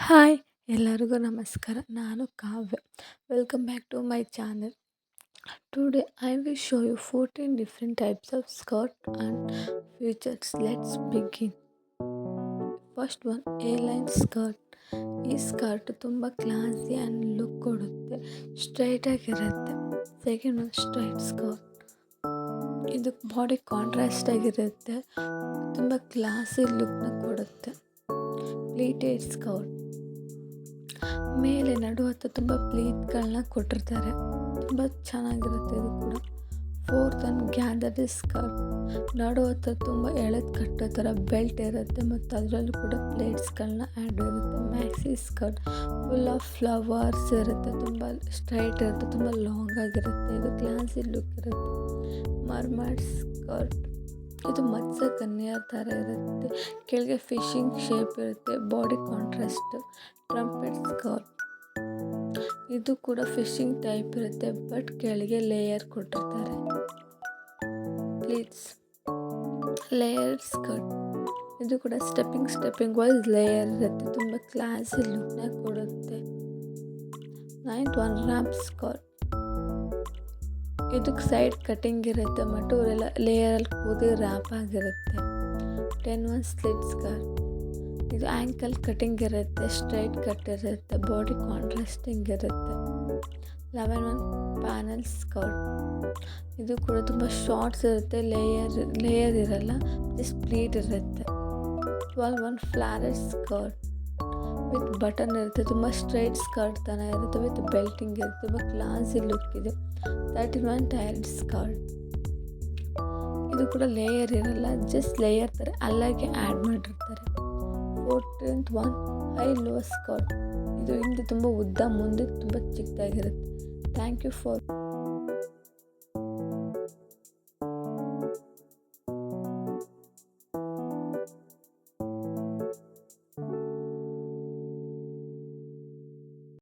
Hi ಎಲ್ಲರಿಗೂ ನಮಸ್ಕಾರ. ನಾನು Kavya. Welcome back to my channel. Today I will show you 14 different types of skirt and features. Let's begin. First one A-line skirt. ಈ skirt ತುಂಬ classy and look ಕೊಡುತ್ತೆ, ಸ್ಟ್ರೈಟಾಗಿರುತ್ತೆ. Second one straight skirt. ಇದು body contrast ಆಗಿರುತ್ತೆ, ತುಂಬ classy ಲುಕ್ನ ಕೊಡುತ್ತೆ. Pleated skirt. ಮೇಲೆ ನಡುವತ್ತ ತುಂಬ ಪ್ಲೀಟ್ಗಳನ್ನ ಕೊಟ್ಟಿರ್ತಾರೆ, ತುಂಬ ಚೆನ್ನಾಗಿರುತ್ತೆ ಇದು ಕೂಡ. Fourth one gather skirt. ನಡುವತ್ತ ತುಂಬ ಎಳೆದು ಕಟ್ಟೋ ಥರ ಬೆಲ್ಟ್ ಇರುತ್ತೆ ಮತ್ತು ಅದರಲ್ಲೂ ಕೂಡ ಪ್ಲೇಟ್ಸ್ಗಳನ್ನ ಆ್ಯಡ್ ಇರುತ್ತೆ. Maxi skirt full of flowers ಇರುತ್ತೆ, ತುಂಬ ಸ್ಟ್ರೈಟ್ ಇರುತ್ತೆ, ತುಂಬ ಲಾಂಗ್ ಆಗಿರುತ್ತೆ, ಇದು ಕ್ಲಾಸಿ ಲುಕ್ ಇರುತ್ತೆ. ಮರ್ಮಡ್ ಸ್ಕರ್ಟ್. ಇದು ಮತ್ಸ್ಯ ಕನ್ಯಾ ಥರ ಇರುತ್ತೆ, ಕೆಳಗೆ ಫಿಶಿಂಗ್ ಶೇಪ್ ಇರುತ್ತೆ, ಬಾಡಿ ಕಾಂಟ್ರಾಸ್ಟ್. Trumpet skirt. ಇದು ಕೂಡ ಫಿಶಿಂಗ್ ಟೈಪ್ ಇರುತ್ತೆ, ಬಟ್ ಕೆಳಗೆ ಲೇಯರ್ ಕೊಟ್ಟಿರ್ತಾರೆ. ಪ್ಲೀಟ್ಸ್. Layer skirt. ಇದು ಕೂಡ ಸ್ಟೆಪ್ಪಿಂಗ್ ವೈಸ್ ಲೇಯರ್ ಇರುತ್ತೆ, ತುಂಬ ಕ್ಲಾಸಿ ಲುಕ್ನ ಕೊಡುತ್ತೆ. Ninth one ramp skirt. ಇದಕ್ಕೆ ಸೈಡ್ ಕಟಿಂಗ್ ಇರುತ್ತೆ ಮತ್ತು ಲೇಯರಲ್ಲಿ ಕೂದಿ ರ್ಯಾಪ್ ಆಗಿರುತ್ತೆ. 10 ಒನ್ ಸ್ಲಿಟ್ ಸ್ಕರ್ಟ್. ಇದು ಆ್ಯಂಕಲ್ ಕಟಿಂಗ್ ಇರುತ್ತೆ, ಸ್ಟ್ರೈಟ್ ಕಟ್ ಇರುತ್ತೆ, ಬಾಡಿ ಕಾಂಟ್ರಾಸ್ಟಿಂಗ್ ಇರುತ್ತೆ. 11 ಒನ್ ಪ್ಯಾನಲ್ ಸ್ಕರ್ಟ್. ಇದು ಕೂಡ ತುಂಬ ಶಾರ್ಟ್ಸ್ ಇರುತ್ತೆ, ಲೇಯರ್ ಇರಲ್ಲ, ಜಸ್ಟ್ ಪ್ಲೀಟ್ ಇರುತ್ತೆ. 12 ಒನ್ ಫ್ಲಾರೆಡ್ ಸ್ಕರ್ಟ್ ವಿತ್ ಬಟನ್ ಇರುತ್ತೆ, ತುಂಬ ಸ್ಟ್ರೈಟ್ ಸ್ಕರ್ಟ್ ಥರ ಇರುತ್ತೆ, ವಿತ್ ಬೆಲ್ಟಿಂಗ್ ಇರುತ್ತೆ, ತುಂಬ ಕ್ಲಾಸಿ ಲುಕ್ ಇದೆ. 13 ಒನ್ ಟೈರ್ಡ್ ಸ್ಕರ್ಟ್. ಇದು ಕೂಡ ಲೇಯರ್ ಇರಲ್ಲ, ಜಸ್ಟ್ ಲೇಯರ್ ಥರ ಅಲ್ಲಾಗೆ ಆ್ಯಡ್ ಮಾಡಿರ್ತಾರೆ. 14th one high low skirt. ಇದು ಹಿಂದೆ ತುಂಬ ಉದ್ದ, ಮುಂದೆ ತುಂಬ ಚಿಕ್ಕದಾಗಿರುತ್ತೆ. Thank you for